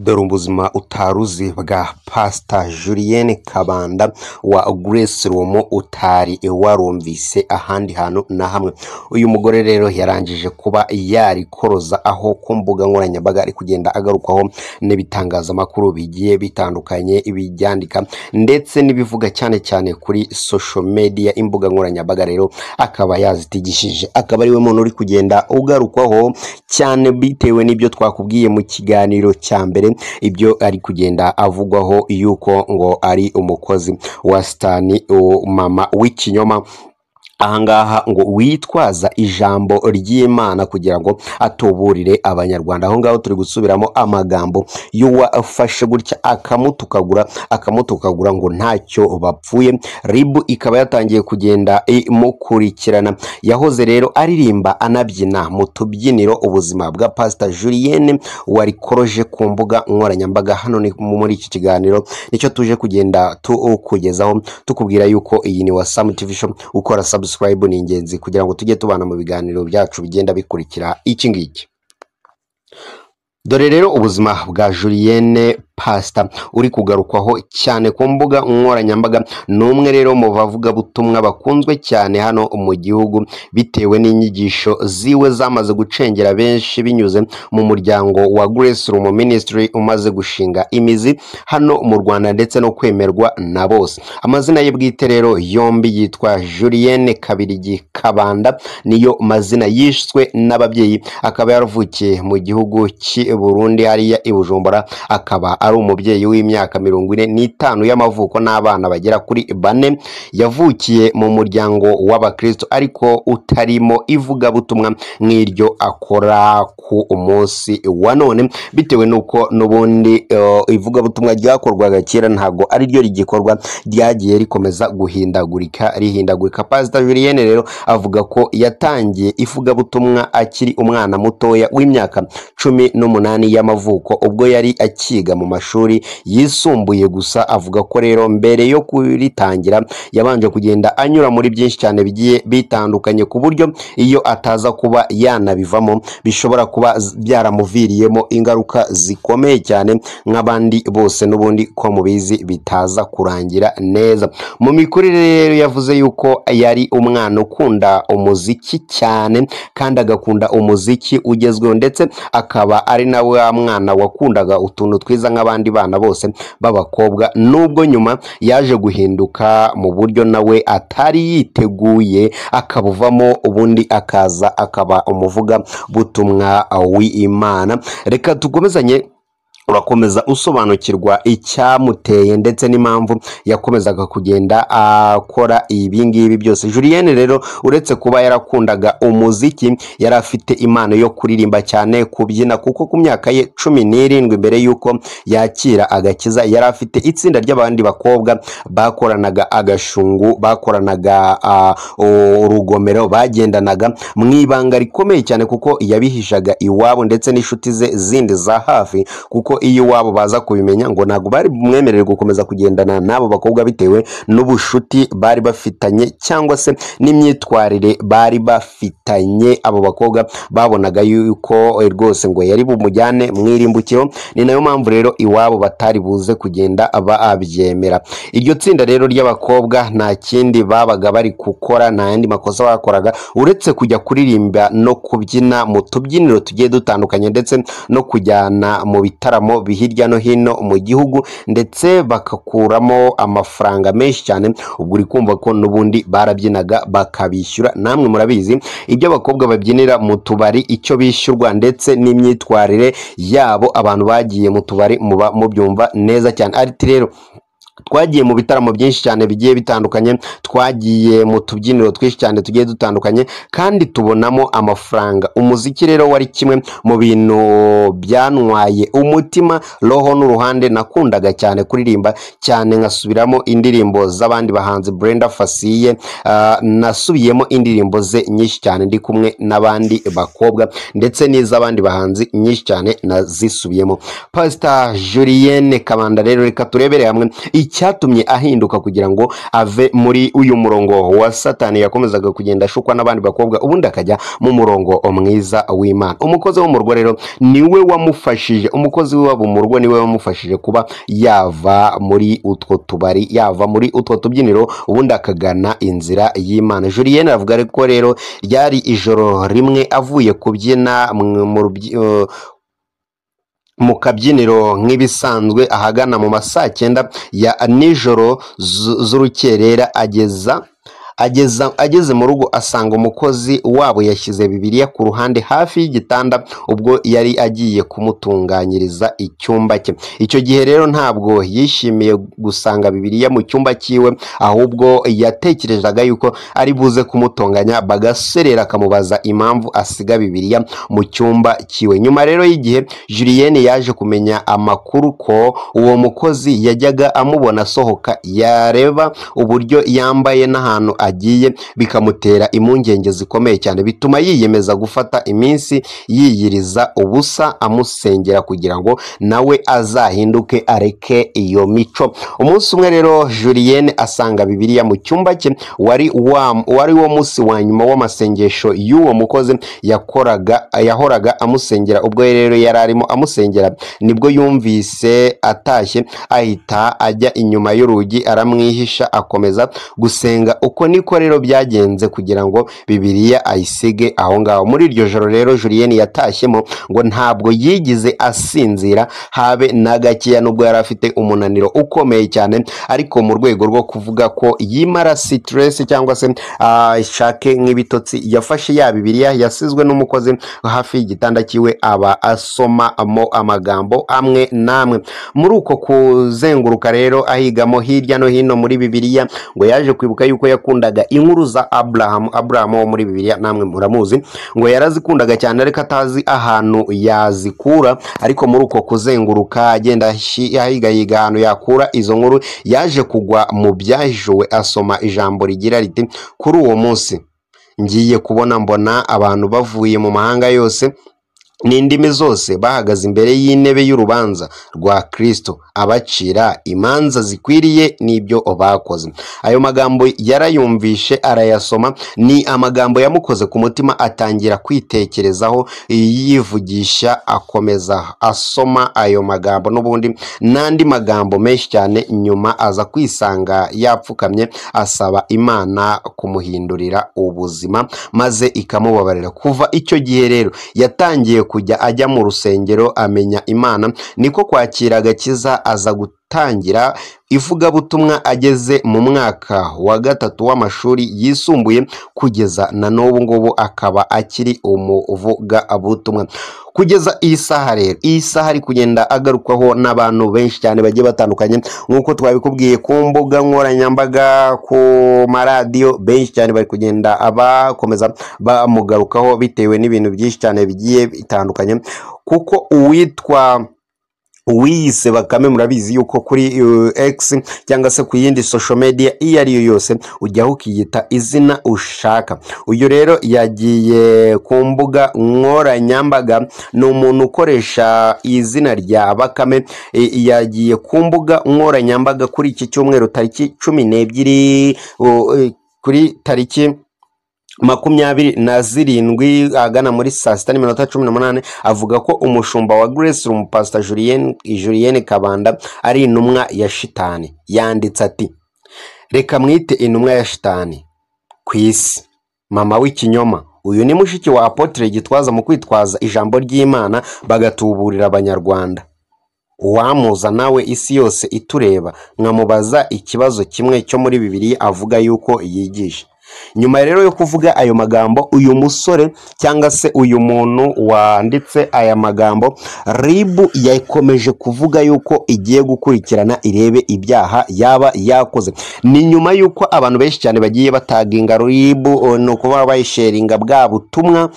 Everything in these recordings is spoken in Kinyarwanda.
Dore ubuzima utaruzi bwa Pastor Julienne Kabanda wa Grace Room utari warumvise ahandi hantu na hamwe. Uyu mugore rero yarangije kuba yarikoroza aho ku mbuga nkoranyambaga ari kugenda agarukwaho n'ibitangazamakuru bigiye bitandukanye ibibyandika ndetse n'ibivuga cyane cyane kuri social media. Imbuga nkoranyambaga rero akaba yazitigishije, akaba ari we muntu uri kugenda ugarukwaho cyane bitewe n'ibyo twakubwiye mu kiganiro cya mbere, ibyo ari kugenda avugwaho yuko ngo ari umukozi wa Satani, mama w'ikinyoma ahangaha ngo witwaza ijambo ry'Imana kugira ngo atuburire abanyarwanda. Aho ngaho turi gusubiramo amagambo y'uwafashe gutya akamutukagura ngo ntacyo bapfuye. Ribu ikaba yatangiye kugenda imukurikirana. Yahoze rero aririmba anabyina mu tubyiniro ubuzima bwa Pastor Julienne warikoroje ku mbuga nkoranyambaga. Hano ni muri iki kiganiro nicyo tuje kugenda tukugezaho tukubwira yuko iyi ni Wasam TV Show. Ukora subscribe ni ingenzi kugira ngo tujye tubana mu biganiro byacu bigenda bikurikira iki ngiki. Dore rero ubuzima bwa Julienne Pastor uri kugarukwaho cyane ku mbuga nkoranyambaga. Numwe rero mu bavuga butumwa bakunzwe cyane hano mu gihugu bitewe n'inyigisho ziwe zamaze gucengera benshi binyuze mu muryango wa Grace Room Ministry umaze gushinga imizi hano mu Rwanda ndetse no kwemerwa na bose. Amazina ye bwite rero yombi yitwa Julienne Kabirigi Kabanda, niyo mazina yishwe n'ababyeyi. Akaba yaravukiye mu gihugu cy'i Burundi hariya i Bujumbura. Akaba ari umubyeyi w'imyaka 45 y'amavuko n'abana bagera kuri 4. Yavukiye mu muryango w'abakristo ariko utarimo ivuga butumwa nk'iryo akora ku umunsi wa none, bitewe nuko nubundi ivuga butumwa ryakorwaga kera ntago ari ryo rigikorwa, ryagiye rikomeza rihindagurika. Pastor Julienne rero avuga ko yatangiye ivuga butumwa akiri umwana mutoya w'imyaka 18 y'amavuko ubwo yari akiga mu mashuri yisumbuye gusa. Avuga ko rero mbere yo kuritangira yabanje kugenda anyura muri byinshi cyane bigiye bitandukanye ku buryo iyo ataza kuba yanabivamo bishobora kuba byaramuviriyemo ingaruka zikomeye cyane nk'abandi bose n'ubundi ko mubizi bitaza kurangira neza. Mu mikurire rero yavuze yuko yari umwana ukunda umuziki cyane kandi agakunda umuziki ugezweho, ndetse akaba ari nawe mwana wakundaga utuntu twiza nk'abandi bana bose b'abakobwa, nubwo nyuma yaje guhinduka mu buryo nawe atari yiteguye akabuvamo, ubundi akaza akaba umuvuga butumwa w'Imana. Reka tukomezanye urakomeza usobanukirwa icyamuteye ndetse n'impamvu yakomezaga kugenda akora ibi ngibi byose. Julienne rero uretse kuba yarakundaga umuziki, yari afite impano yo kuririmba cyane, kubyina, kuko ku myaka ye 17 mbere yuko yakira agakiza yari afite itsinda ry'abandi bakobwa bakoranaga agashungu, bakoranaga urugomero, bagendanaga mu ibanga rikomeye cyane kuko yabihishaga iwabo ndetse n'inshuti ze zindi za hafi, kuko iyo wabo baza kubimenya ngo ntago bari bumwemerere gukomeza kugendana n'abo bakobwa bitewe n'ubushuti bari bafitanye cyangwa se n'imyitwarire bari bafitanye. Abo bakobwa babonaga yuko rwose ngo yari bumujyane mwirimbukiro, ni nayo mpamvu rero iwabo batari buze kugenda abyemera. Iryo tsinda rero ry'abakobwa nta kindi babaga bari gukora, nta yandi makosa bakoraga uretse kujya kuririmba no kubyina mu tubyiniro tugiye dutandukanye ndetse no kujyana mu bitaramo hirya no hino mu gihugu, ndetse bakakuramo amafaranga menshi cyane. Ubwo uri kumva ko nubundi barabyinaga bakabishyura. Namwe murabizi ibyo abakobwa babyinira mu tubari icyo bishyurwa ndetse n'imyitwarire yabo. Abantu bagiye mu tubari muba mubyumva neza cyane. Ariko rero twagiye mu bitaramo byinshi cyane bigiye bitandukanye, twagiye mu tubyiniro twinshi cyane tugiye dutandukanye kandi tubonamo amafaranga. Umuziki rero wari kimwe mu bintu byantwaye umutima, roho n'uruhande. Nakundaga cyane kuririmba cyane, nkasubiramo indirimbo z'abandi bahanzi Brenda Fassie, nasubiyemo indirimbo ze nyinshi cyane ndi kumwe n'abandi bakobwa ndetse n'iz'abandi bahanzi nyinshi cyane nazisubiyemo. Pastor Julienne Kabanda rero reka turebere hamwe icyatumye ahinduka kugira ngo ave muri uyu murongo wa Satani yakomezaga kugenda ashukwa n'abandi bakobwa ubundi akajya mu murongo mwiza w'Imana. Umukozi wo mu rugo rero niwe wamufashije, umukozi w'iwabo mu rugo niwe wamufashije kuba yava muri utwo tubari, yava muri utwo tubyiniro ubundi akagana inzira y'Imana. Julienne avuga ko rero ryari ijoro rimwe avuye kubyina mu kabyiniro nk'ibisanzwe ahagana mu masaa 9 ya nijoro z'urukerera ageze mu rugo asanga umukozi wabo yashyize Bibiliya ku ruhande hafi y'igitanda ubwo yari agiye kumutunganyiriza icyumba cye. Icyo gihe rero ntabwo yishimiye gusanga Bibiliya mu cyumba cyiwe, ahubwo yatekerezaga yuko ari buze kumutonganya bagaserera akamubaza impamvu asiga Bibiliya mu cyumba cyiwe. Nyuma rero y'igihe Julienne yaje kumenya amakuru ko uwo mukozi yajyaga amubona asohoka, yareba uburyo yambaye n'ahantu agiye bikamutera impungenge zikomeye cyane, bituma yiyemeza gufata iminsi yiyiriza ubusa amusengera kugira ngo nawe azahinduke areke iyo mico. Umunsi umwe rero Julienne asanga Bibiliya mu cyumba cye, wari wo munsi wa nyuma w'amasengesho y'uwo mukozi yahoraga amusengera. Ubwo rero yari arimo amusengera nibwo yumvise atashye, ahita ajya inyuma y'urugi aramwihisha akomeza gusenga. Uko niko rero byagenze kugira ngo Bibiliya ayisige aho ngaho. Muri iryo joro rero Julienne yatashyemo ngo ntabwo yigize asinzira habe na gakeya, nubwo yari afite umunaniro ukomeye cyane, ariko mu rwego rwo kuvuga ko yimara stress cyangwa se ishake nk'ibitotsi, yafashe ya Bibiliya yasizwe n'umukozi hafi y'igitanda cyiwe aba asomamo amagambo amwe namwe. Muri uko kuzenguruka rero ahigamo hirya no hino muri Bibiliya ngo yaje kwibuka yuko yakundaga inkuru za Abraham wo muri Bibiliya, namwe muramuzi, ngo yarazikundaga cyane ariko atazi ahantu yazikura. Ariko muri uko kuzenguruka agenda ahigahiga ahantu yakura izo nkuru, yaje kugwa mu byahishuwe asoma ijambo rigira riti kuri uwo munsi ngiye kubona mbona abantu bavuye mu mahanga yose n'indimi zose bahagaze imbere y'intebe y'urubanza rwa Kristo abacira imanza zikwiriye n'ibyo bakoze. Ayo magambo yarayumvishe arayasoma, ni amagambo yamukoze ku mutima, atangira kwitekerezaho yivugisha, akomeza asoma ayo magambo n'ubundi n'andi magambo menshi cyane. Nyuma aza kwisanga yapfukamye asaba Imana kumuhindurira ubuzima maze ikamubabarira. Kuva icyo gihe rero yatangiye kujya ajya mu rusengero amenya Imana, niko kwakira agakiza, aza gutangira ivugabutumwa ageze mu mwaka wa 3 w'amashuri yisumbuye, kugeza na n'ubu ngubu akaba akiri umuvugabutumwa. Kugeza iyi saha rero, iyi saha ari kugenda agarukwaho n'abantu benshi cyane bagiye batandukanye, nk'uko twabikubwiye ku mbuga nkoranyambaga, ku maradiyo, benshi cyane bari kugenda abakomeza bamugarukaho bitewe n'ibintu byinshi cyane bigiye bitandukanye. Kuko uwitwa Uwiyise Bakame, murabizi yuko kuri X cyangwa se ku yindi social media iyo ari yo yose ujyaho ukiyita izina ushaka. Uyu rero yagiye ku mbuga nkoranyambaga, ni umuntu ukoresha izina rya Bakame, yagiye ku mbuga nkoranyambaga kuri iki cyumweru tariki 12 kuri tariki 27 agana muri saa 6:18 avuga ko umushumba wa Grace Room Pastor Julienne Kabanda ari intumwa ya shitani. Yanditse ati reka mwite intumwa ya shitani ku isi, mama w'ikinyoma. Uyu ni mushiki wa Apotre Gitwaza mu kwitwaza ijambo ry'Imana bagatuburira abanyarwanda. Uwamuza nawe isi yose itureba nkamubaza ikibazo kimwe cyo muri Bibiliya avuga yuko yigisha. Nyuma rero yo kuvuga ayo magambo, uyu musore cyangwa se uyu muntu wanditse aya magambo, RIB yakomeje kuvuga yuko igiye gukurikirana irebe ibyaha yaba yakoze. Ni nyuma yuko abantu benshi cyane bagiye bataginga RIB no kuba bayisharinga bwa butumwa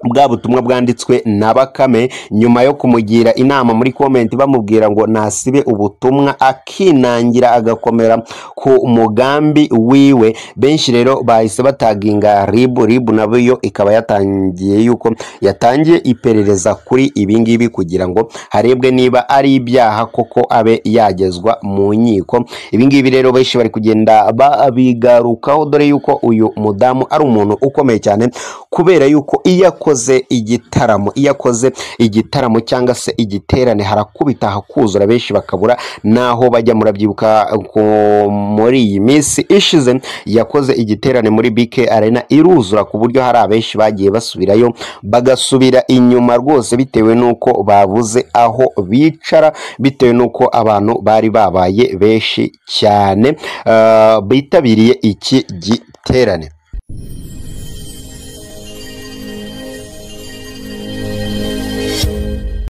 bwa butumwa bwanditswe na Bakame nyuma yo kumugira inama muri comment bamubwira ngo nasibe ubutumwa akinangira agakomera ku mugambi wiwe. Benshi rero bahise bataginga ribu nayo ikaba yatangiye iperereza kuri ibingibi kugira ngo harebwe niba ari ibyaha koko abe yagezwa mu nkiko. Ibingibi rero benshi bari kugenda babigarukaho dore yuko uyu mudamu ari umuntu ukomeye cyane kubera yuko iyo akoze igitaramo cyangwa se igiterane harakubita hakuzura benshi bakabura naho bajya. Murabyibuka muri iyi minsi ishize yakoze igiterane muri BK Arena iruzura ku buryo hari abenshi bagiye basubirayo bagasubira inyuma rwose bitewe nuko babuze aho bicara, bitewe nuko abantu bari babaye benshi cyane bitabiriye iki giterane.